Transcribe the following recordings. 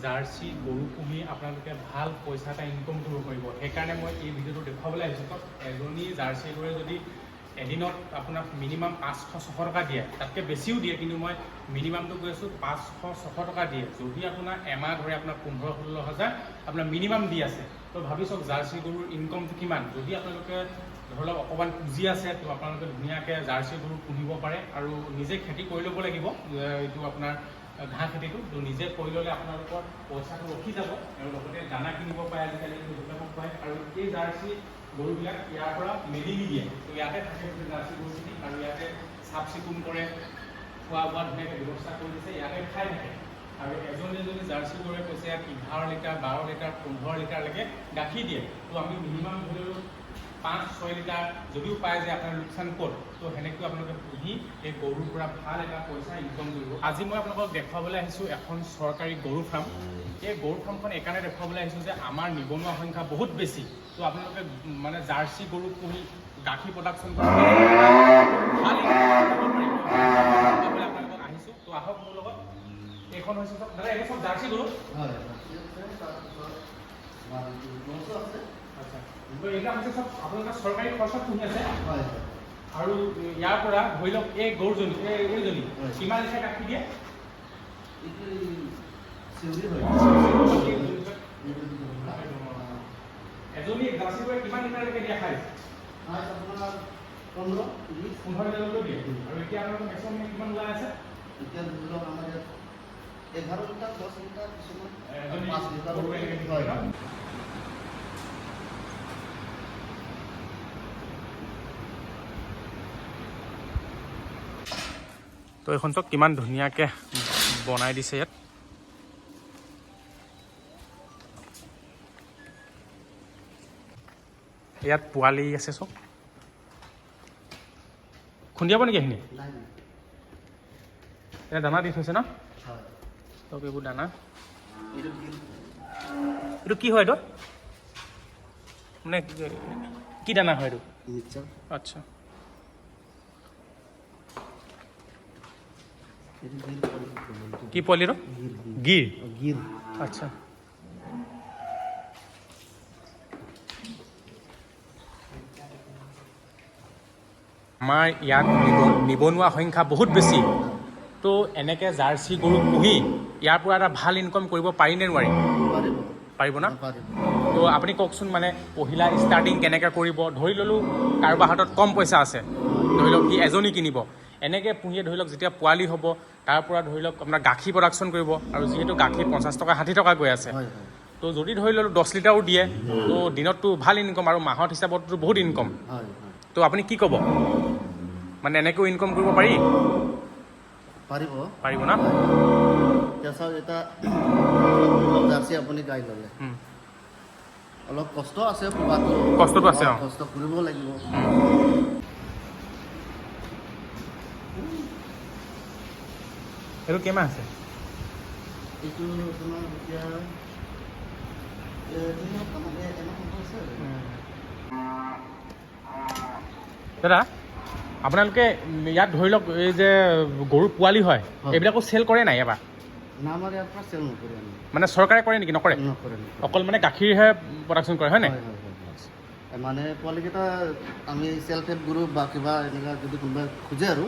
Jersey গৰু পুহি আপোনালোকে ভাল পইচা এটা ইনকম কৰিব পাৰিব। সেইকাৰণে মই এই ভিডিঅ'টো দেখুৱাবলৈ আহিছোঁ। এজনী জাৰ্চি গৰুৱে যদি এদিনত আপোনাক মিনিমাম 500-600 টকা দিয়ে, তাতকৈ বেছিও দিয়ে, কিন্তু মই মিনিমামটো কৈ আছোঁ 500-600 টকা দিয়ে। যদি আপোনাৰ এমাহ ধৰে আপোনাৰ 15-16 হাজাৰ আপোনাৰ মিনিমাম দি আছে, তো ভাবি চাওক জাৰ্চি গৰুৰ ইনকমটো কিমান। যদি আপোনালোকে ধৰি লওক অকণমান পুঁজি আছে, তো আপোনালোকে ধুনীয়াকৈ জাৰ্চি গৰু পুহিব পাৰে আৰু নিজে খেতি কৰি ল'ব লাগিব। এইটো আপোনাৰ ঘাঁহ খেতিটো তো নিজে কৰি ল'লে আপোনালোকৰ পইচাটো ৰখি যাব আৰু লগতে দানা কিনিব পাৰে, আজিকালি দোকানত পায়। আৰু এই জাৰ্চি গৰুবিলাক ইয়াৰ পৰা মেলি নিদিয়ে, তো ইয়াতে থাকে জাৰ্চি গৰুখিনি আৰু ইয়াতে চাফ চিকুণ কৰে, খোৱা বোৱা ধুনীয়াকৈ ব্যৱস্থা কৰি দিছে, ইয়াতে খাই থাকে। আৰু এজনী জাৰ্চি গৰুৱে কৈছে ইয়াত 11 লিটাৰ 12 লিটাৰ 15 লিটাৰলৈকে গাখীৰ দিয়ে। তো আমি মিনিমাম ধৰি লওক 5-6 লিটাৰ যদিও পায় যে আপোনাৰ লোকচান ক'ত, তো সেনেকৈ আপোনালোকে পুহি এই গৰুৰ পৰা ভাল এটা পইচা ইনকম কৰিব। আজি মই আপোনালোকক দেখুৱাবলৈ আহিছোঁ এখন চৰকাৰী গৰু ফাৰ্ম। এই গৰু ফাৰ্মখন এইকাৰণে দেখুৱাবলৈ আহিছোঁ যে আমাৰ নিবনুৱা সংখ্যা বহুত বেছি। তো আপোনালোকে মানে জাৰ্চি গৰু পুহি গাখীৰ প্ৰডাকশ্যন কৰি ভাল ইনকম কৰিব পাৰিব। আপোনালোকক আহিছোঁ, তো আহক মোৰ লগত। এইখন হৈছে চব দাদা, এই চব জাৰ্চি গৰু। আচ্ছা, এইবিলাক হৈছে চব আপোনালোকে চৰকাৰী খৰচত পুহি আছে। আৰু ইয়াৰ পৰা ধৰি লওক এই গৰুজনী এইজনী কিমান লিটাৰ গাখীৰ দিয়ে? এজনী জাৰ্চি গৰুৱে কিমান লিটাৰলৈকে দিয়া খায়? 15 লিটাৰলৈকে দিয়ে। আৰু এতিয়া আপোনালোকৰ মেক্সিমাম কিমান ওলাই আছে? এতিয়া ধৰি লওক আমাৰ ইয়াত 11 লিটাৰ 10 লিটাৰ কিছুমান 5 লিটাৰ হয়। তো এইখন চব কিমান ধুনীয়াকৈ বনাই দিছে ইয়াত। ইয়াত পোৱালি আছে চব। খুন্দিয়াব নেকি এইখিনি? এতিয়া দানা দি থৈছে ন? চব এইবোৰ দানা। এইটো কি হয়? এইটো মানে কি দানা হয় এইটো? আচ্ছা, কি পোৱালি এইটো? গিৰ। আচ্ছা, আমাৰ ইয়াত নিবনুৱা সংখ্যা বহুত বেছি। তো এনেকৈ জাৰ্চি গৰু পুহি ইয়াৰ পৰা এটা ভাল ইনকম কৰিব পাৰিনে নোৱাৰি? পাৰিব না? তো আপুনি কওকচোন, মানে পহিলা ষ্টাৰ্টিং কেনেকৈ কৰিব? ধৰি ল'লোঁ কাৰোবাৰ হাতত কম পইচা আছে, ধৰি লওক সি এজনী কিনিব। এনেকৈ পুহিয়ে ধৰি লওক যেতিয়া পোৱালি হ'ব তাৰ পৰা ধৰি লওক আপোনাৰ গাখীৰ প্ৰডাকশ্যন কৰিব। আৰু যিহেতু গাখীৰ 50 টকা 60 টকা গৈ আছে, তো যদি ধৰি ল'লোঁ 10 লিটাৰো দিয়ে, তো দিনততো ভাল ইনকম আৰু মাহত হিচাপততো বহুত ইনকম। তো আপুনি কি ক'ব? মানে এনেকৈও ইনকম কৰিব পাৰি? পাৰিব না? জাৰ্চি আপুনি গাই ল'লে অলপ কষ্ট আছে, কষ্টটো আছে, কষ্ট কৰিব লাগিব। এইটো কেইমাহ আছে? এইটো আপোনাৰ এতিয়া দাদা, আপোনালোকে ইয়াত ধৰি লওক এই যে গৰু পোৱালি হয়, এইবিলাকো চেল কৰে নাই এবাৰ? আমাৰ ইয়াৰ পৰা চেল নকৰে। মানে চৰকাৰে কৰে নেকি? নকৰে, অকল মানে গাখীৰহে প্ৰডাকশ্যন কৰে, হয় নাই? মানে পোৱালিকেইটা আমি চেল ফেড গৰু বা কিবা এনেকুৱা যদি কোনোবাই খোজে আৰু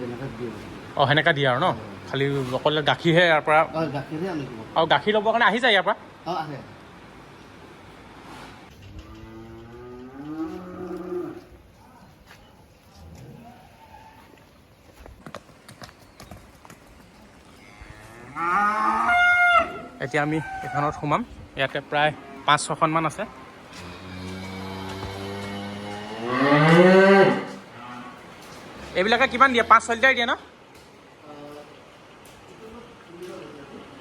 এনেকৈ দিয়ে। অঁ, সেনেকুৱা দিয়ে আৰু ন? খালি অকল গাখীৰহে ইয়াৰ পৰা? গাখীৰহে আমি দিব। আৰু গাখীৰ ল'বৰ কাৰণে আহি যায় ইয়াৰ পৰা? অঁ, আহে। এতিয়া আমি এখনত সোমাম। ইয়াতে প্ৰায় 5-6খনমান আছে। এইবিলাকে কিমান দিয়ে? 5-6 লিটাৰ দিয়ে ন?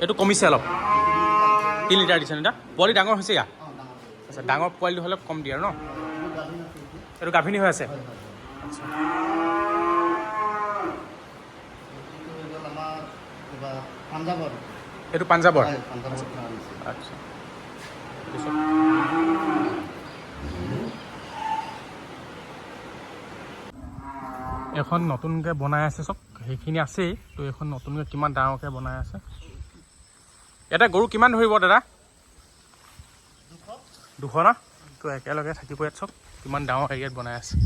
এইটো কমিছে অলপ, 3 লিটাৰ দিছে ন? পোৱালি ডাঙৰ হৈছে ইয়াত? আচ্ছা, ডাঙৰ পোৱালিটো হ'লে কম দিয়ে আৰু ন? এইটো গাভিনী হৈ আছে? আচ্ছা, এইটো পাঞ্জাৱৰ? আচ্ছা, এখন নতুনকৈ বনাই আছে চব, সেইখিনি আছেই। তো এইখন নতুনকৈ কিমান ডাঙৰকৈ বনাই আছে। এটা গৰু কিমান ধৰিব দাদা? 200 না? তো একেলগে থাকিব ইয়াত চব কিমান ডাঙৰ এৰিয়াত বনাই আছে।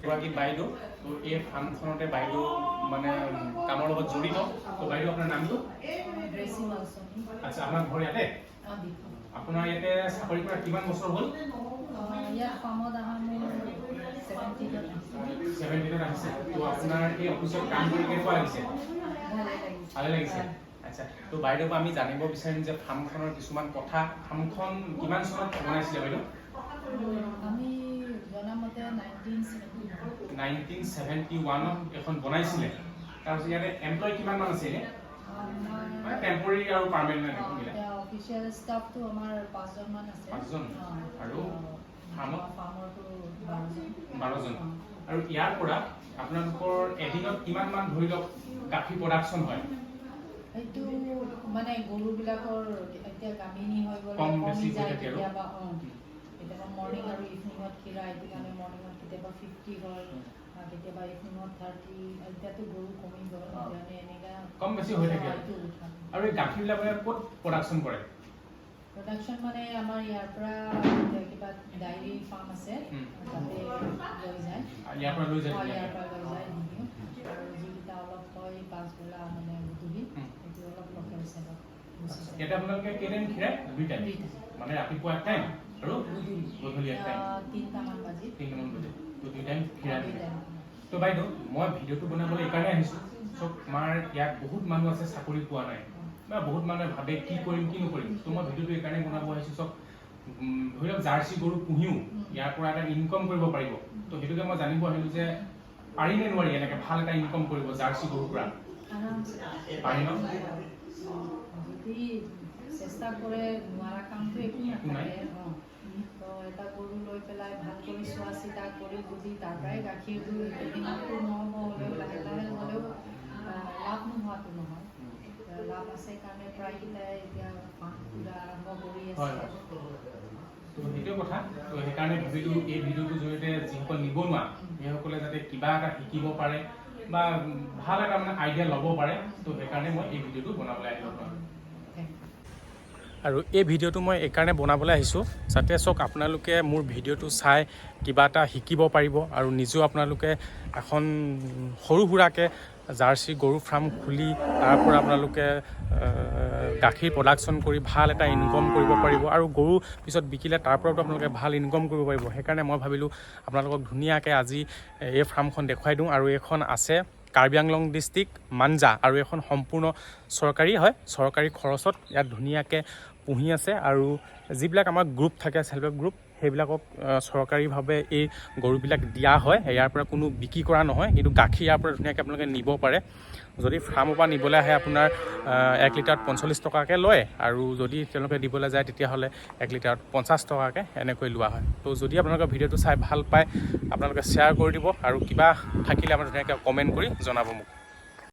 এগৰাকী বাইদেউ, তো এই ফাৰ্মখনতে বাইদেউ মানে কামৰ লগত জড়িত। তো বাইদেউ আপোনাৰ নামটো? আচ্ছা, আপোনাৰ ঘৰ ইয়াতে? আপোনাৰ ইয়াতে চাকৰি কৰা কিমান বছৰ হ'ল? 17 আহিছে। তো আপোনাৰ এই অফিচত কাম কৰি কেনেকুৱা লাগিছে? ভালে লাগিছে। আচ্ছা, তো বাইদেউক আমি জানিব বিচাৰিম যে ফাৰ্মখনৰ কিছুমান কথা। ফাৰ্মখন কিমান চনত বনাইছিলে বাইদেউ? আমি জনামতে 1971 এখন বনাইছিলে। তাৰপিছত ইয়াতে এমপ্লয় কিমান মান আছে? মানে টেম্পৰেৰী আৰু পাৰ্মানেণ্ট মিলাই অফিচিয়েল ষ্টাফটো আমাৰ 5 জন মান আছে। 5 জন আৰু ফাৰ্মৰটো 12 জন। আৰু ইয়াৰ পৰা আপোনালোকৰ এদিনত কিমান মান ধৰি লওক গাখীৰ প্ৰডাকশ্যন হয়? এইটো মানে গৰুবিলাকৰ এতিয়া গামিনী হৈ গ'লে কম বেছি যায় হৈ থাকে আৰু কেতিয়াবা কেতিয়াবা মৰ্ণিং আৰু ইভিনিঙত খিৰা এইটো কাৰণে মৰ্ণিঙত কেতিয়াবা 50 হয়, কেতিয়াবা ইভিনিঙত 30। এতিয়াতো গৰু কমি গ'ল সেইকাৰণে এনেকুৱা কম বেছি হৈ থাকে। আৰু এই গাখীৰবিলাক মানে ক'ত প্ৰডাকশ্যন কৰে? প্ৰডাকশ্যন মানে আমাৰ ইয়াৰ পৰা কিবা ডায়েৰী ফাৰ্ম আছে, তাতে লৈ যায়। ইয়াৰ পৰা লৈ যায়? ইয়াৰ পৰা লৈ যায় দিওঁ। আৰু যিকেইটা অলপ হয় পাছবেলা মানে গধূলি সেইটো অলপ লোকেল চেলত। ইয়াতে আপোনালোকে কেইটাইম খিৰাই? 2 টাইম, মানে ৰাতিপুৱা 1 টাইম আৰু গধূলি 1 টাইম। 3টামান বাজি। তো 2 টাইম খিৰাই। তো বাইদেউ, মই ভিডিঅ'টো বনাবলৈ এইকাৰণে আহিছোঁ। চব আমাৰ ইয়াত বহুত মানুহ আছে চাকৰি পোৱা নাই, বা বহুত মানুহে ভাবে কি কৰিম কি নকৰিম। তো মই ভিডিঅ'টো এইকাৰণে বনাব আহিছোঁ। চব ধৰি লওক জাৰ্চি গৰু পুহিও ইয়াৰ পৰা এটা ইনকম কৰিব পাৰিব। তো সেইটোকে মই জানিব আহিলোঁ যে পাৰি নে নোৱাৰি এনেকৈ ভাল এটা ইনকম কৰিব জাৰ্চি গৰুৰ পৰা? পাৰি ন? যদি চেষ্টা কৰে নোৱাৰা কামটো একো নাই। তো এটা গৰু লৈ পেলাই ভাল কৰি চোৱা চিতা কৰি যদি তাৰ পৰাই গাখীৰটো এদিনতো নহ'ব, হ'লেও লাহে লাহে হ'লেও লাভ নোহোৱাটো নহয়। লাভ আছে কাৰণে প্ৰায়কেইটাই এতিয়া পুৰা আৰম্ভ কৰি আছে। তো সেইটোৱে কথা। তো সেইকাৰণে ভাবিলোঁ এই ভিডিঅ'টোৰ জৰিয়তে যিসকল নিবনুৱা সেইসকলে যাতে কিবা এটা শিকিব পাৰে বা ভাল এটা মানে আইডিয়া ল'ব পাৰে। তো সেইকাৰণে মই এই ভিডিঅ'টো বনাবলৈ আহিলোঁ। আৰু এই ভিডিঅ'টো মই এইকাৰণে বনাবলৈ আহিছোঁ যাতে চাওক আপোনালোকে মোৰ ভিডিঅ'টো চাই কিবা এটা শিকিব পাৰিব আৰু নিজেও আপোনালোকে এখন সৰু সুৰাকৈ জাৰ্চি গৰু ফাৰ্ম খুলি তাৰ পৰা আপোনালোকে গাখীৰ প্ৰডাকশ্যন কৰি ভাল এটা ইনকম কৰিব পাৰিব। আৰু গৰু পিছত বিকিলে তাৰ পৰাও আপোনালোকে ভাল ইনকম কৰিব পাৰিব। সেইকাৰণে মই ভাবিলোঁ আপোনালোকক ধুনীয়াকৈ আজি এই ফাৰ্মখন দেখুৱাই দিওঁ। আৰু এইখন আছে কাৰ্বি আংলং ডিষ্ট্ৰিক্ট মাঞ্জা, আৰু এখন সম্পূৰ্ণ চৰকাৰী হয়, চৰকাৰী খৰচত ইয়াত ধুনীয়াকৈ পুহি আছে। আৰু যিবিলাক আমাৰ গ্ৰুপ থাকে চেল্ফ হেল্প গ্ৰুপ, সেইবিলাকক চৰকাৰীভাৱে এই গৰুবিলাক দিয়া হয়। ইয়াৰ পৰা কোনো বিক্ৰী কৰা নহয়, কিন্তু গাখীৰ ইয়াৰ পৰা ধুনীয়াকৈ আপোনালোকে নিব পাৰে। যদি ফাৰ্মৰ পৰা নিবলৈ আহে আপোনাৰ 1 লিটাৰত 45 টকাকৈ লয়, আৰু যদি তেওঁলোকে দিবলৈ যায় তেতিয়াহ'লে 1 লিটাৰত 50 টকাকৈ এনেকৈ লোৱা হয়। তো যদি আপোনালোকে ভিডিঅ'টো চাই ভাল পায় আপোনালোকে শ্বেয়াৰ কৰি দিব, আৰু কিবা থাকিলে আপোনাৰ ধুনীয়াকৈ কমেণ্ট কৰি জনাব মোক।